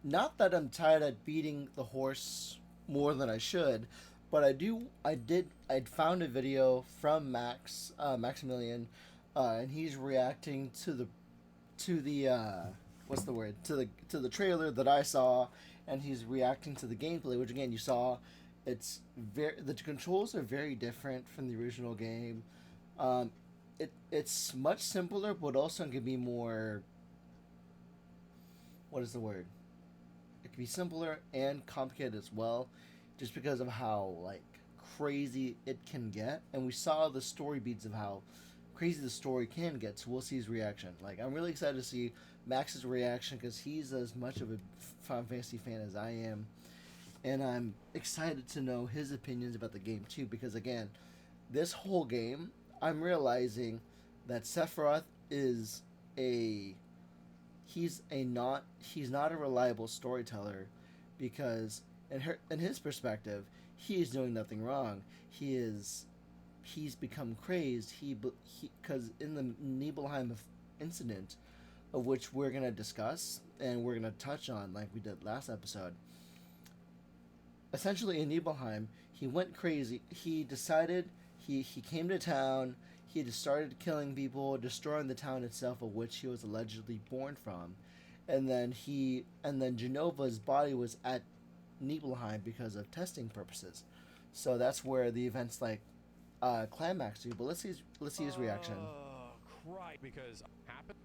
not that I'm tired of beating the horse more than I should, but I'd found a video from Maximilian, and he's reacting to the what's the word, to the trailer that I saw, and he's reacting to the gameplay, which again you saw. The controls are very different from the original game. Um, it's much simpler, but also can be more. What is the word? It can be simpler and complicated as well, just because of how like crazy it can get. And we saw the story beats of how crazy the story can get. So we'll see his reaction. Like I'm really excited to see Max's reaction because he's as much of a Final Fantasy fan as I am, and I'm excited to know his opinions about the game too. Because again, this whole game, I'm realizing that Sephiroth is a he's not a reliable storyteller, because in his perspective, he is doing nothing wrong. He's become crazed. Because in the Nibelheim incident, of which we're gonna discuss and we're gonna touch on like we did last episode. Essentially, in Nibelheim, he went crazy. He decided he came to town. He just started killing people, destroying the town itself, of which he was allegedly born from, and then Genova's body was at Nibelheim because of testing purposes. So that's where the events like climax to. But let's see his reaction. Right, because happened.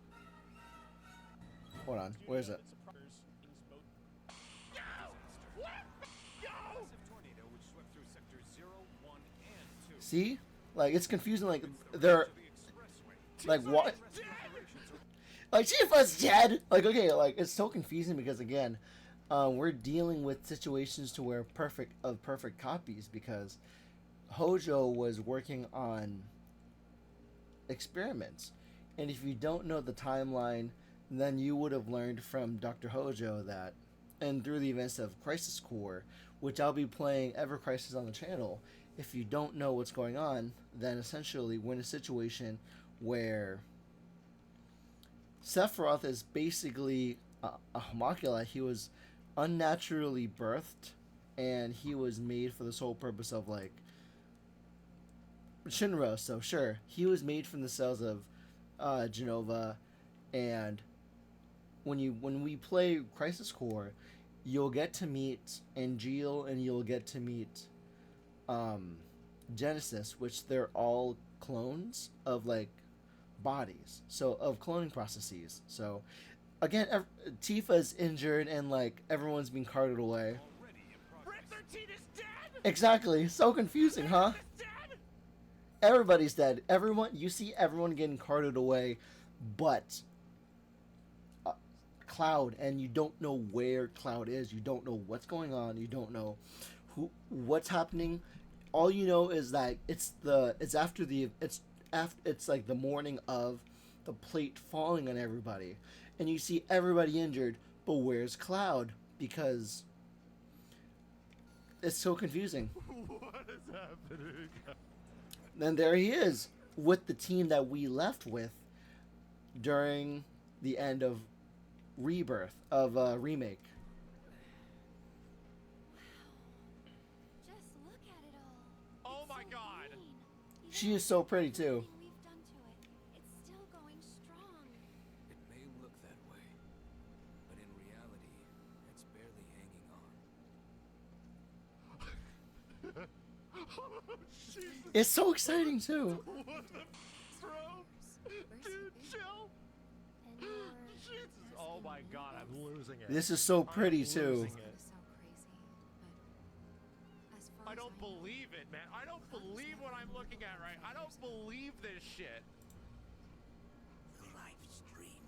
Hold on, where is it? See, like it's confusing. Like they're like what? Like Tifa's dead. Like okay, like it's so confusing because again, we're dealing with situations to where perfect copies because Hojo was working on experiments, and if you don't know the timeline, then you would have learned from Dr. Hojo that, and through the events of Crisis Core, which I'll be playing Ever Crisis on the channel. If you don't know what's going on, then essentially we're in a situation where Sephiroth is basically a homunculi. He was unnaturally birthed, and he was made for the sole purpose of like Shinra. So sure, he was made from the cells of Genova, and when we play Crisis Core, you'll get to meet Angeal and you'll get to meet Genesis, which they're all clones of like bodies, so of cloning processes. So again, Tifa's injured and like everyone's being carted away. Exactly, so confusing, huh? Everybody's dead. You see everyone getting carted away, but Cloud, and you don't know where Cloud is. You don't know what's going on. You don't know what's happening. All you know is that it's like the morning of the plate falling on everybody, and you see everybody injured. But where's Cloud? Because it's so confusing. What is happening? Then there he is with the team that we left with during the end of Rebirth of remake. Just look at it all. Oh It's my so God. green. She is so pretty too. Everything we've done to it, it's still going strong. It may look that way, but in reality, it's barely hanging on. Oh, Jesus. It's so exciting too. What the bro? Dude, chill. And you're Jesus. Oh my God, I'm losing it. This is so pretty too. losing so it. crazy, but as far I as don't know, believe it, man. I don't believe what I'm looking at right. I don't believe this shit. The live stream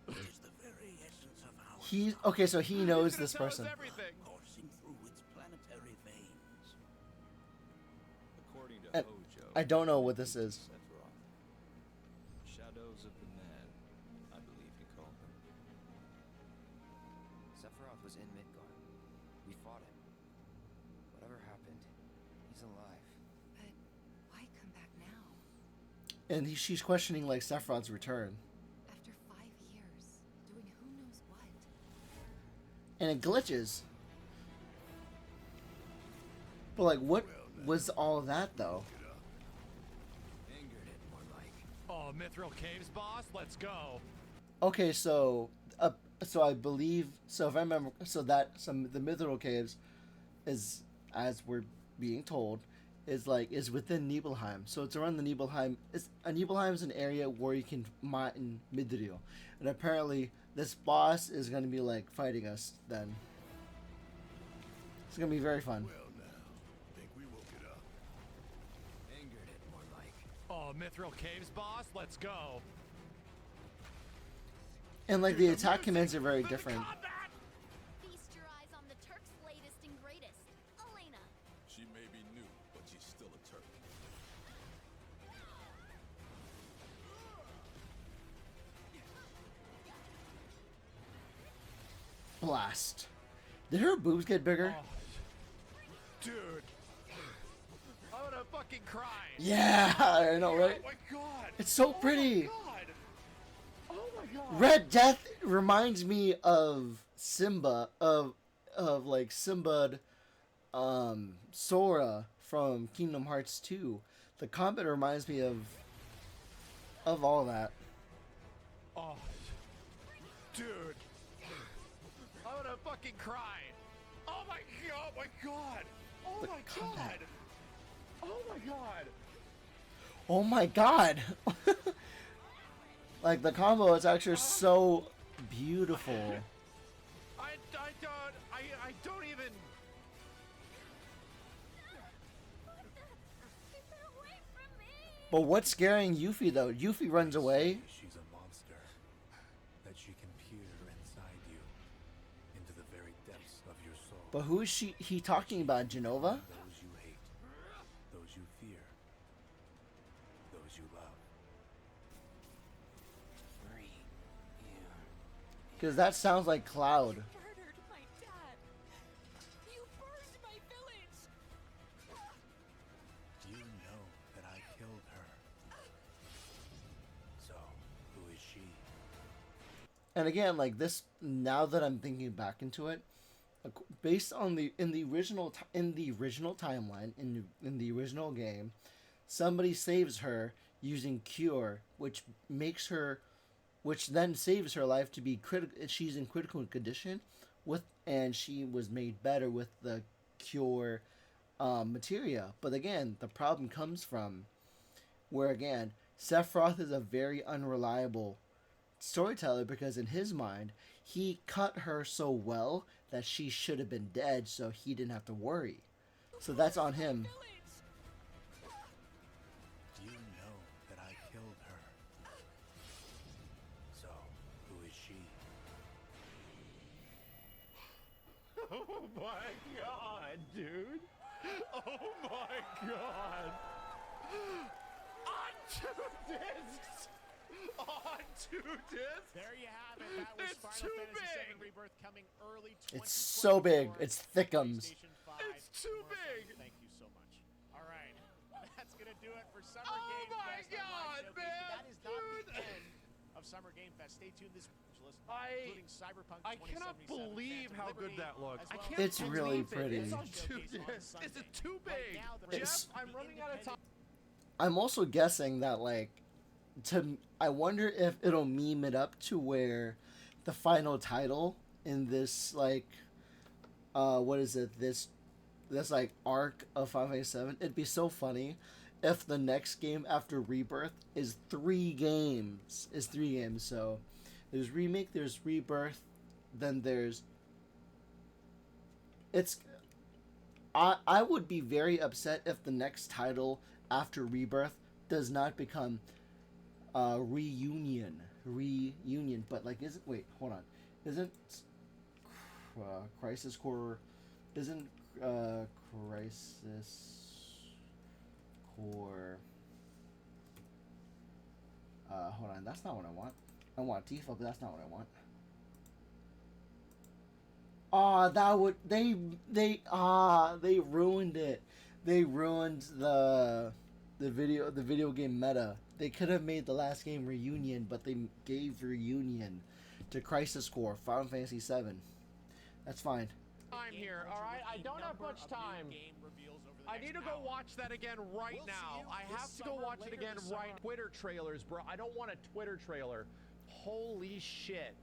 is the very essence of our He star okay, so he knows He's gonna this tell us person. everything. coursing through its planetary veins. According to And Hojo, I don't know what this is. Sephiroth. Shadows of the Man, I believe he called them. Sephiroth was in Midgar. We fought him. Whatever happened, he's alive. but why come back now? And she's questioning like Sephiroth's return. After 5 years, doing who knows what? and it glitches. But like, what was all that though? Angered it, more like. Oh, Mithril Caves, boss. Let's go. Okay, so I believe, so if I remember, the Mithril Caves is, as we're being told, is within Nibelheim. So it's around the Nibelheim. Nibelheim is an area where you can mine Mithril, and apparently this boss is gonna be like fighting us. Then it's gonna be very fun. Well now, think we woke it up. Angered it, more like. Oh, Mithril Caves, boss. Let's go. And like the attack commands are very different. Feast your eyes on the Turk's latest and greatest. Elena. She may be new, but she's still a Turk. Blast. Did her boobs get bigger? Oh, dude. I'm gonna fucking cry. Yeah, I know, right? Oh my god. It's so pretty. Oh my god. Oh my god. Red Death reminds me of Simba, of like Simba, Sora from Kingdom Hearts 2. The combat reminds me of all that. Oh, dude. I'm gonna fucking cry. Oh my god. Oh my god. Oh The my combat. god. Oh my god. Oh my god! Like the combo is actually so beautiful. I don't even. Keep it away from me. But what's scaring Yuffie though? Yuffie runs away. She's a monster. That she can peer inside you, into the very depths of your soul. But who is he talking about? Genova? Those you hate, those you fear, those you love. Free. Yeah. Because that sounds like Cloud. Murdered my dad. You burned my village. You know that I killed her. So, who is she? And again, like this, now that I'm thinking back into it, based on in the original timeline in the original game, somebody saves her using cure, which then saves her life to be critical. She's in critical condition and she was made better with the cure materia. But again, the problem comes from where again Sephiroth is a very unreliable storyteller, because in his mind he cut her so well that she should have been dead, so he didn't have to worry. So that's on him. You know that I killed her. So, who is she? Oh my god, dude. Oh my god. On 2 discs. On 2 discs. There you have it. That was It's Final too Fantasy big. VII Rebirth coming early. It's so big. 2024, It's thickums. PlayStation 5 It's too commercial. big. Thank you so much. All right, that's gonna do it for Summer Oh Game my Fest. God, Online Showcase. man, That is not dude. the end of Summer Game Fest. Stay tuned this list, I- including Cyberpunk 2077, I cannot believe Phantom how good Liberty, that looks. as I well can't as It's really believe it. pretty. It's on 2 Showcase on discs. Is Sunday. it too Right big? now, the It's- Jeff, I'm running out of time. I'm also guessing that like I wonder if it'll meme it up to where the final title in this like what is it, this like arc of 587. It'd be so funny if the next game after Rebirth is 3 games. So there's Remake, there's Rebirth, then there's I would be very upset if the next title after Rebirth does not become Reunion, but like isn't Crisis Core, isn't Crisis Core hold on, that's not what I want. I want Tifa, but that's not what I want. That would they ruined it. They ruined the video game meta. They could have made the last game Reunion, but they gave Reunion to Crisis Core, Final Fantasy VII. That's fine. Time here, all right? I don't have much time. I need to go watch that again right now. I have to go watch it again right. Twitter trailers, bro. I don't want a Twitter trailer. Holy shit.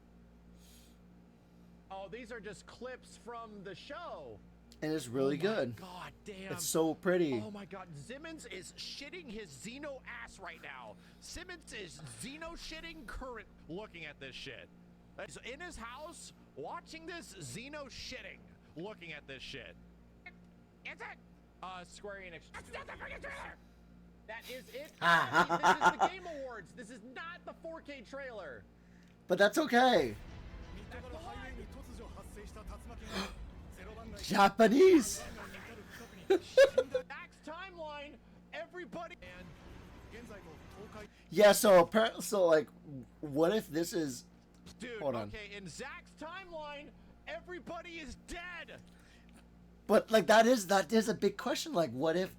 Oh, these are just clips from the show. And it's really good. God damn. It's so pretty. Oh my god. Simmons is shitting his Xeno ass right now. Simmons is Xeno shitting current looking at this shit. He's in his house watching this Xeno shitting looking at this shit. Is it? Square Enix. That's not the freaking trailer! That is it. This is the Game Awards. This is not the 4K trailer. But that's okay. Japanese. Max timeline. Everybody. Yeah. So apparently, like, what if this is? Dude. Hold on. Okay. In Zach's timeline, everybody is dead. But like that is a big question. Like, what if?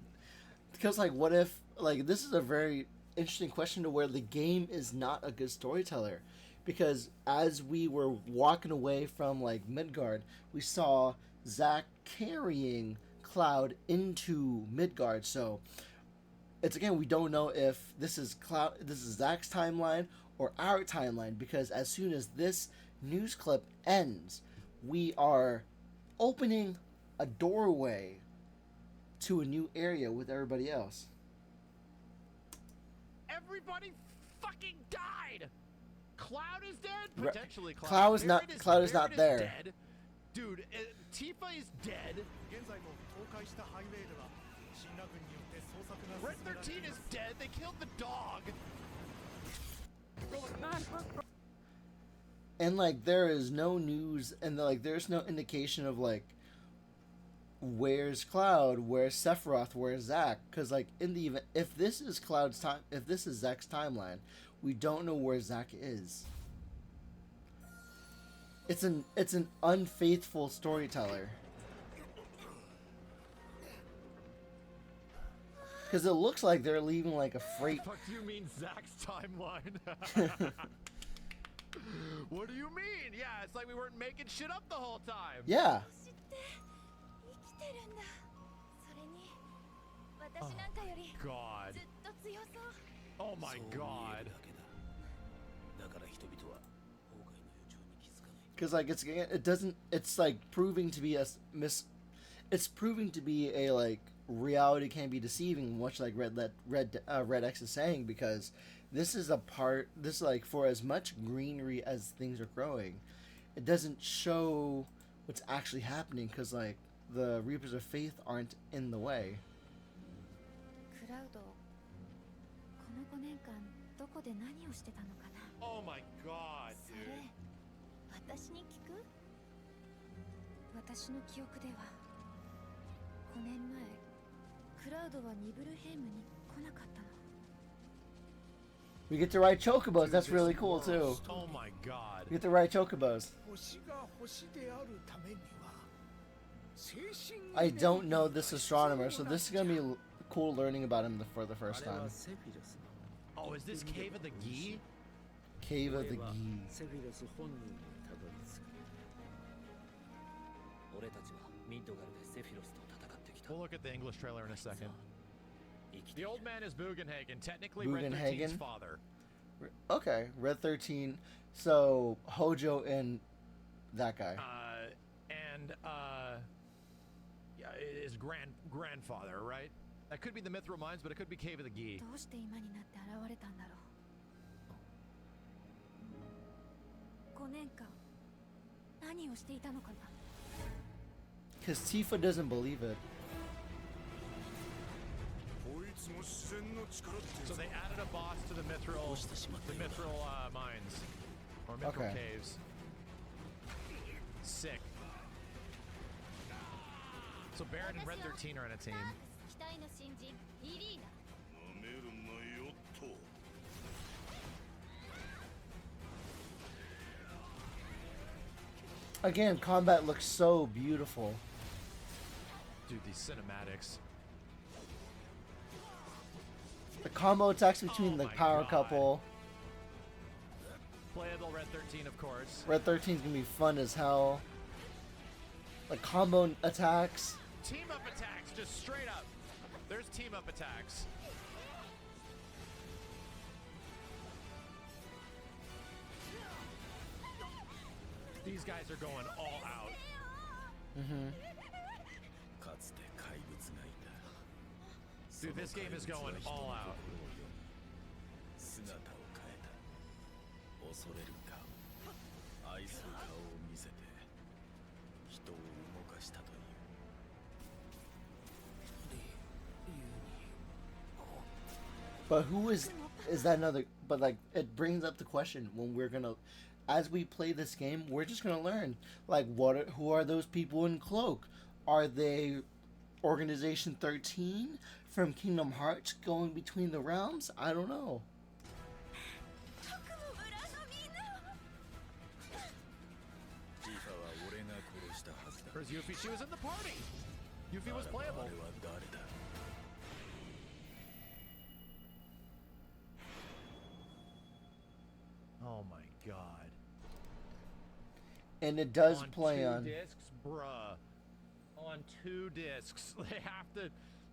Because like, what if? Like, this is a very interesting question to where the game is not a good storyteller. Because as we were walking away from like Midgard, we saw Zack carrying Cloud into Midgard. So it's again, we don't know if this is Zack's timeline or our timeline, because as soon as this news clip ends, we are opening a doorway to a new area with everybody else. Everybody fucking died. Cloud is dead. Potentially Cloud. Cloud is not there. Dead. Dude, Tifa is dead. Red 13 is dead. They killed the dog. And like there is no news, and like there's no indication of like where's Cloud, where's Sephiroth, where's Zack, because like in the event, if this is Cloud's time, if this is Zack's timeline, we don't know where Zack is. It's an unfaithful storyteller. Because it looks like they're leaving like a freight. What do you mean Zack's timeline? What do you mean? Yeah, it's like we weren't making shit up the whole time. Yeah. God. Oh my God. Because like it's like proving to be it's proving to be a like reality can be deceiving, much like Red X is saying, because this is like for as much greenery as things are growing, it doesn't show what's actually happening, because like the Reapers of Faith aren't in the way. Oh my God, dude. 私に聞く？私の記憶では5年前クラウドはニブルヘイムに来なかったの。 We get to ride chocobos. That's really cool too. Oh my God. We get to ride chocobos. I don't know this astronomer, so this is gonna be cool learning about him for the first time. Oh, is this Cave of the Gi? Cave of the Gi. We'll look at the English trailer in a second. The old man is Bugenhagen, technically Red Bugenhagen? 13's father. Okay, Red 13. So Hojo and that guy. Yeah, his grandfather, right? That could be the Mithril Mines, but it could be Cave of the Gi. どうして今になって現れたんだろう。5年間何をしていたのかな。 Because Tifa doesn't believe it. So they added a boss to the Mithril mines. Or Mithril caves. Sick. So Baron and Red 13 are on a team. Again, combat looks so beautiful. Dude, these cinematics. The combo attacks between the power couple. Playable Red 13, of course. Red 13 is gonna be fun as hell. like combo attacks. Team up attacks, just straight up. There's team up attacks. These guys are going all out. Mm-hmm. Dude, this game is going all out. But who is that another? But like, it brings up the question when we're gonna, as we play this game, we're just gonna learn like who are those people in cloak? Are they Organization 13 from Kingdom Hearts going between the realms? I don't know. Where's Wtphu? She was in the party. Wtphu was playable. Oh my god. And it does on play two on discs, bruh. On 2 discs. They have to.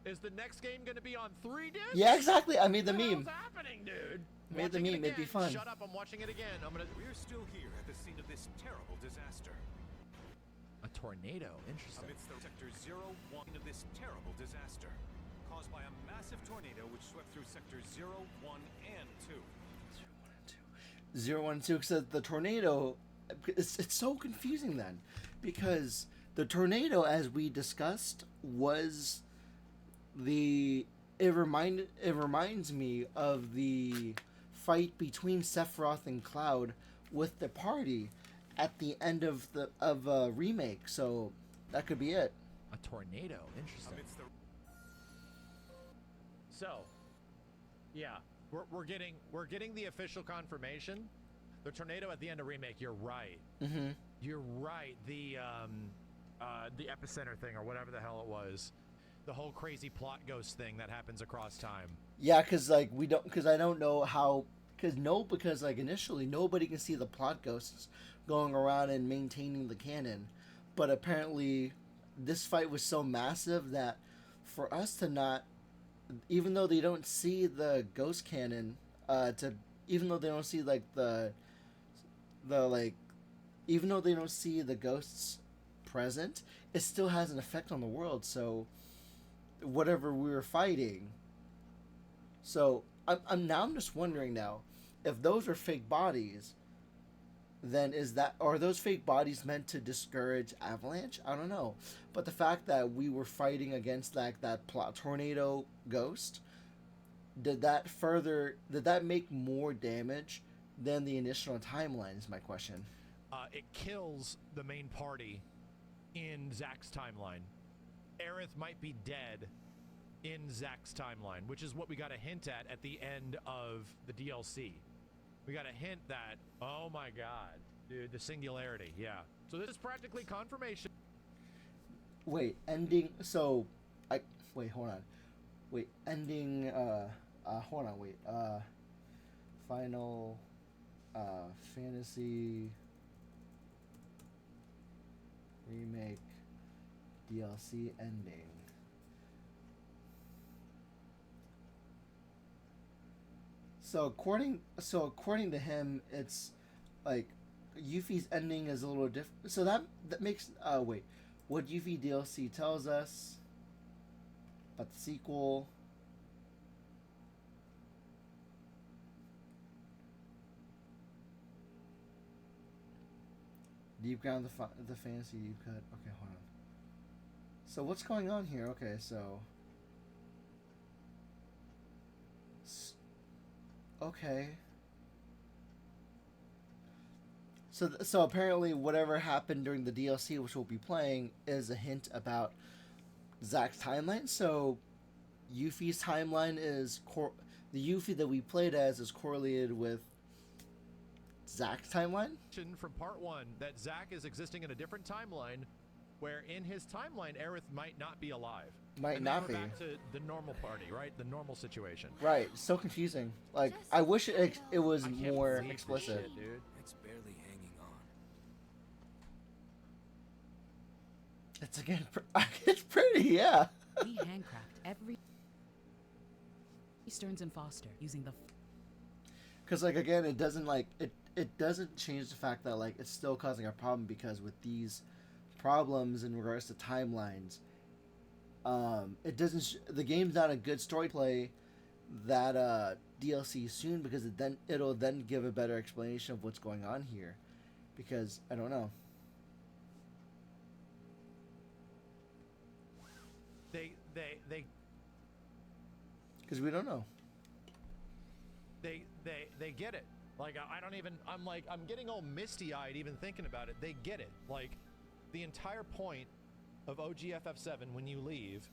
Is the next game going to be on 3 discs? Yeah, exactly. I made the meme. What's happening, dude? Made the Watching meme. it It'd be again. fun. Shut up! I'm watching it again. We're still here at the scene of this terrible disaster. A tornado. Interesting. Amidst the Sector 01 of this terrible disaster, caused by a massive tornado which swept through Sectors 0, 1, and 2. 0, 1, 2. Because the tornado, it's so confusing then, because the tornado, as we discussed, was it reminds me of the fight between Sephiroth and Cloud with the party at the end of the remake. So that could be it. A tornado. Interesting. So, yeah, we're getting the official confirmation. The tornado at the end of remake. You're right. Mm-hmm. You're right. The epicenter thing, or whatever the hell it was, the whole crazy plot ghost thing that happens across time. Yeah, because like I don't know how. Because like initially nobody can see the plot ghosts going around and maintaining the canon, but apparently this fight was so massive that for us to not, even though they don't see the ghost cannon, even though they don't see like even though they don't see the ghosts present, it still has an effect on the world. So whatever we were fighting. So I'm just wondering now, if those are fake bodies, then are those fake bodies meant to discourage Avalanche? I don't know. But the fact that we were fighting against like that plot tornado ghost, did that make more damage than the initial timeline is my question. It kills the main party in Zack's timeline. Aerith might be dead in Zack's timeline, which is what we got a hint at the end of the DLC. We got a hint that, oh my god, dude, the singularity, yeah. So this is practically confirmation. Wait, ending, so, wait, hold on. Wait, ending, hold on, wait, Final, Fantasy Remake DLC ending. So according to him, it's like Yuffie's ending is a little different. So that makes wait, what Yuffie DLC tells us about the sequel. Deep ground the fantasy deep cut. Okay, hold on. So what's going on here? Okay, so. Okay. So apparently whatever happened during the DLC, which we'll be playing, is a hint about Zack's timeline. So Yuffie's timeline is the Yuffie that we played as is correlated with Zack's timeline. From part 1 that Zack is existing in a different timeline, where in his timeline Aerith might not be alive. Might and not then be. we're back to the normal party, right? The normal situation. Right. So confusing. Like I wish it was I can't more believe this explicit. shit, dude. It's barely hanging on. It's again, it's pretty, yeah. We handcraft every Stearns and Foster using the. Because like again, it doesn't like it doesn't change the fact that like it's still causing a problem because with these problems in regards to timelines, it doesn't. The game's not a good story play that DLC soon because it'll then give a better explanation of what's going on here. Because I don't know. They Because we don't know. They get it. Like I don't even. I'm getting all misty-eyed even thinking about it. They get it. Like the entire point of OGFF7 when you leave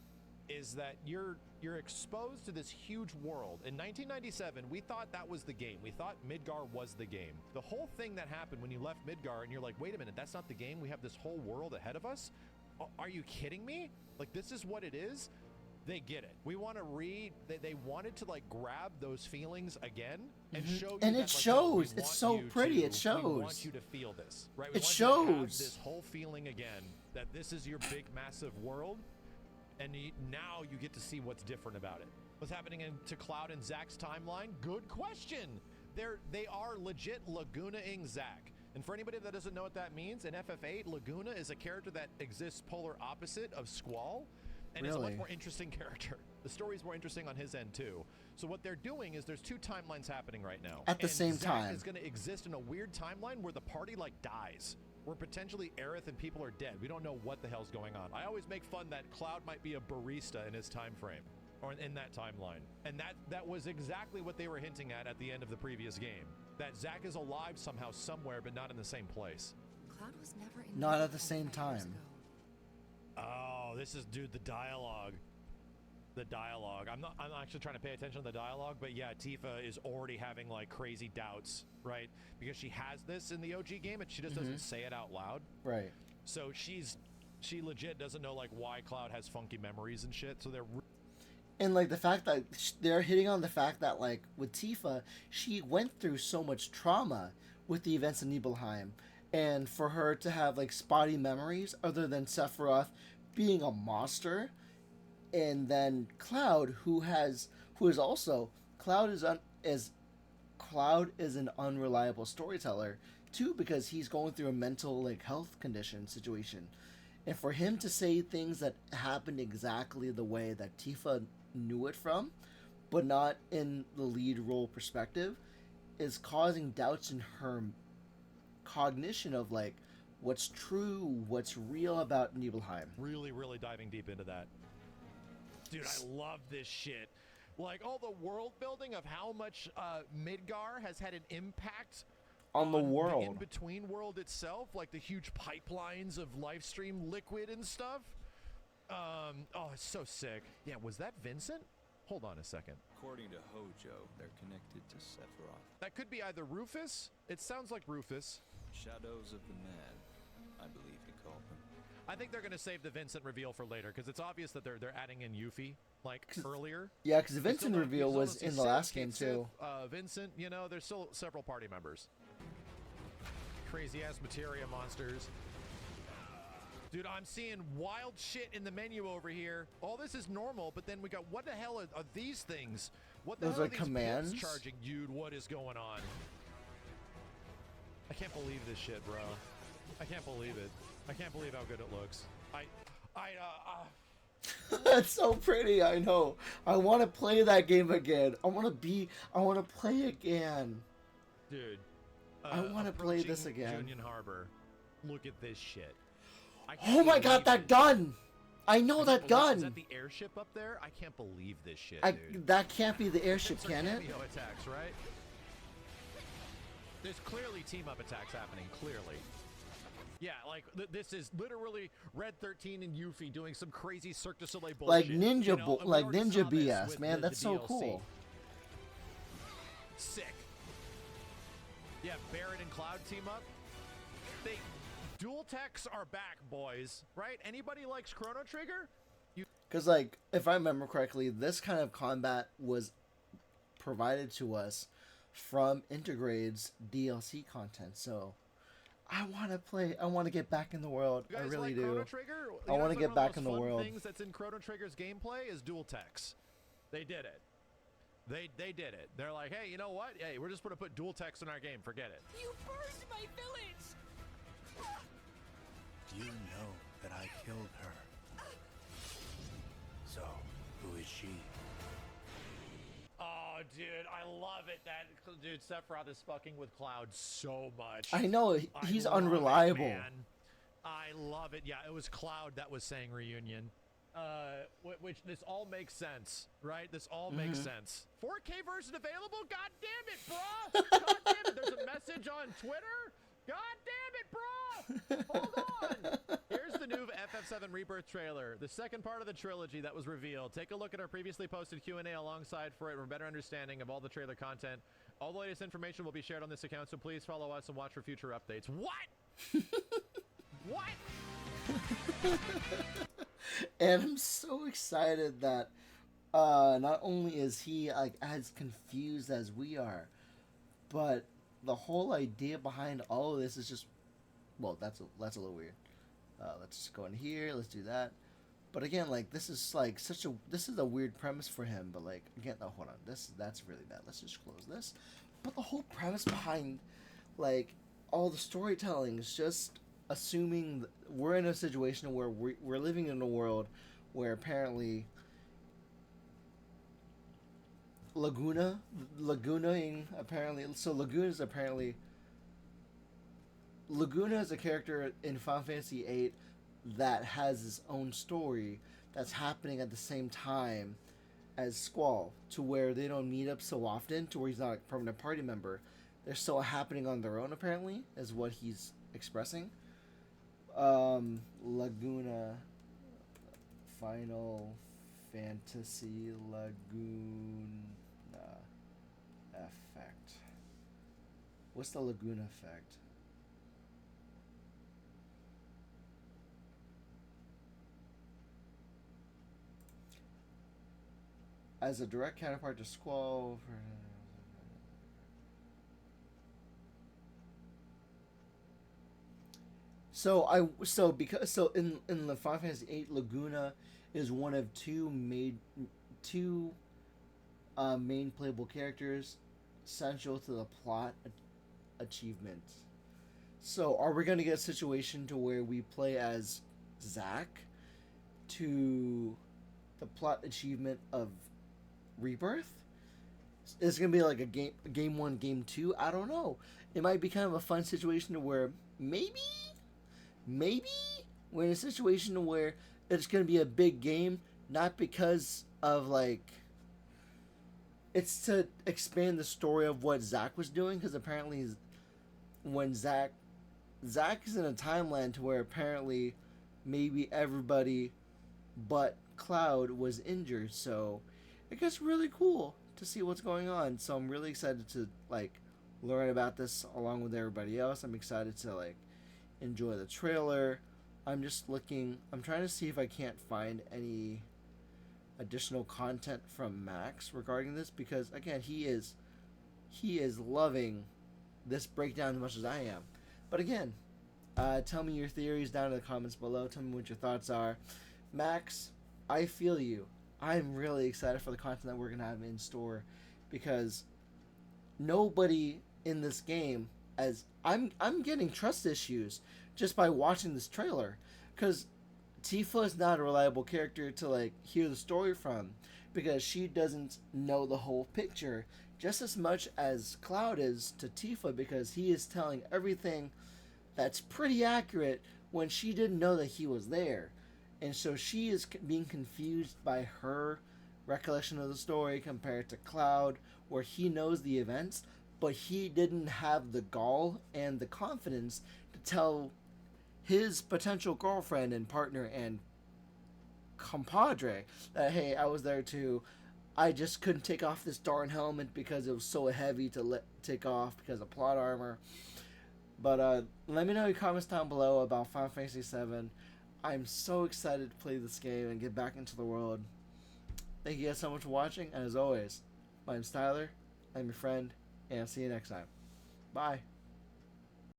is that you're exposed to this huge world. In 1997, we thought that was the game. We thought Midgar was the game. The whole thing that happened when you left Midgar and you're like, wait a minute, that's not the game. We have this whole world ahead of us. Are you kidding me? Like this is what it is. They get it. We want to read. They wanted to like grab those feelings again and show you. And that, it like, shows. no, It's so pretty. It shows. We want you to feel this, right? We It want you to have shows. this whole feeling again that this is your big, massive world, and now you get to see what's different about it. What's happening to Cloud and Zack's timeline? Good question. They are legit Laguna-ing Zack. And for anybody that doesn't know what that means, in FF8, Laguna is a character that exists polar opposite of Squall. And it's a much more interesting character. The story's more interesting on his end too. So what they're doing is there's two timelines happening right now. At the same time. Zack is going to exist in a weird timeline where the party like dies. Where potentially Aerith and people are dead. We don't know what the hell's going on. I always make fun that Cloud might be a barista in his time frame. Or in that timeline. And that was exactly what they were hinting at the end of the previous game. That Zack is alive somehow somewhere but not in the same place. Cloud was never in Not at the same time. Oh, this is, dude, the dialogue. The dialogue. I'm actually trying to pay attention to the dialogue, but yeah, Tifa is already having like crazy doubts, right? Because she has this in the OG game and she just doesn't say it out loud. Right. So she legit doesn't know like why Cloud has funky memories and shit. So they're and like the fact that they're hitting on the fact that like with Tifa, she went through so much trauma with the events in Nibelheim. And for her to have like spotty memories other than Sephiroth being a monster, and then Cloud Cloud is an unreliable storyteller too because he's going through a mental like health condition situation, and for him to say things that happened exactly the way that Tifa knew it from, but not in the lead role perspective, is causing doubts in her cognition of like what's true, what's real about Nibelheim. really, really diving deep into that. Dude, I love this shit. Like all the world building of how much Midgar has had an impact on the world, the in-between world itself, like the huge pipelines of live stream liquid and stuff. Oh, it's so sick. Yeah, was that Vincent? Hold on a second. According to Hojo, they're connected to Sephiroth. That could be either Rufus. It sounds like Rufus. Shadows of the Man, I believe he called them. I think they're gonna save the Vincent reveal for later because it's obvious that they're adding in Yuffie like earlier. Yeah, because the Vincent reveal was in the last game too. Vincent, you know, there's still several party members. Crazy ass materia monsters. Dude, I'm seeing wild shit in the menu over here. All this is normal, but then we got, what the hell are these things? What the Those hell are are these commands pits charging, dude? What is going on? I can't believe this shit, bro. I can't believe it. I can't believe how good it looks. That's so pretty. I know. I want to play that game again. I want to play again. Dude. I want to play this again. Union Harbor. Look at this shit. Oh my god, that gun! I know that gun! Is that the airship up there? I can't believe this shit, dude. That can't be the airship, can it? Cameo attacks, right? There's clearly team-up attacks happening, clearly. Yeah, like, this is literally Red 13 and Yuffie doing some crazy Cirque du Soleil bullshit. Like ninja, you know, like ninja BS, man. That's so DLC. cool. Sick. Yeah, Barret and Cloud team up. Dual techs are back, boys. Right? Anybody likes Chrono Trigger? Because, like, if I remember correctly, this kind of combat was provided to us from Intergrade's DLC content. So, I want to play. I want to get back in the world. You I guys really like do. Chrono Trigger? I want to get back in the world. Things that's in Chrono Trigger's gameplay is dual text. They did it. They did it. They're like, hey, you know what? Hey, we're just gonna put dual text in our game. Forget it. You burned my village! You know that I killed her. So, who is she? Oh, dude, I love it. That dude Sephiroth is fucking with Cloud so much. I know he's I love unreliable. it, man. I love it. Yeah, it was Cloud that was saying reunion. Which this all makes sense, right? This all makes sense. 4K version available? God damn it, bro! God damn it! There's a message on Twitter. God damn it, bro! Hold on. Here's the new FF7 Rebirth trailer, the second part of the trilogy that was revealed. Take a look at our previously posted Q&A alongside for it for a better understanding of all the trailer content. All the latest information will be shared on this account, so please follow us and watch for future updates. What? What? And I'm so excited that not only is he like as confused as we are, but the whole idea behind all of this is just, well, that's a little weird. Let's just go in here. Let's do that. But again, like this is a weird premise for him. But like again, no, hold on. That's really bad. Let's just close this. But the whole premise behind like all the storytelling is just assuming we're in a situation where we're living in a world where apparently Laguna is a character in Final Fantasy VIII that has his own story that's happening at the same time as Squall, to where they don't meet up so often, to where he's not a permanent party member. They're still happening on their own, apparently, is what he's expressing. Laguna, Final Fantasy Laguna effect. What's the Laguna effect? As a direct counterpart to Squall. So in the Final Fantasy VIII, Laguna is one of two main playable characters essential to the plot achievement. So are we going to get a situation to where we play as Zack to the plot achievement of Rebirth? Is it going to be like a game 1, game 2? I don't know. It might be kind of a fun situation to where maybe we're in a situation where it's going to be a big game, not because of like, it's to expand the story of what Zack was doing, because apparently when Zack is in a timeline to where apparently maybe everybody but Cloud was injured, so it gets really cool to see what's going on. So I'm really excited to like learn about this along with everybody else. I'm excited to like enjoy the trailer. I'm trying to see if I can't find any additional content from Max regarding this, because again, he is loving this breakdown as much as I am. But again, tell me your theories down in the comments below. Tell me what your thoughts are. Max, I feel you. I'm really excited for the content that we're gonna have in store, because nobody in this game, as I'm getting trust issues just by watching this trailer, because Tifa is not a reliable character to like hear the story from, because she doesn't know the whole picture just as much as Cloud is to Tifa, because he is telling everything that's pretty accurate when she didn't know that he was there. And so she is being confused by her recollection of the story compared to Cloud, where he knows the events, but he didn't have the gall and the confidence to tell his potential girlfriend and partner and compadre that, hey, I was there too. I just couldn't take off this darn helmet because it was so heavy to take off because of plot armor. But let me know in your comments down below about Final Fantasy VII. I'm so excited to play this game and get back into the world. Thank you guys so much for watching, and as always, my name's Tyler, I'm your friend, and I'll see you next time. Bye.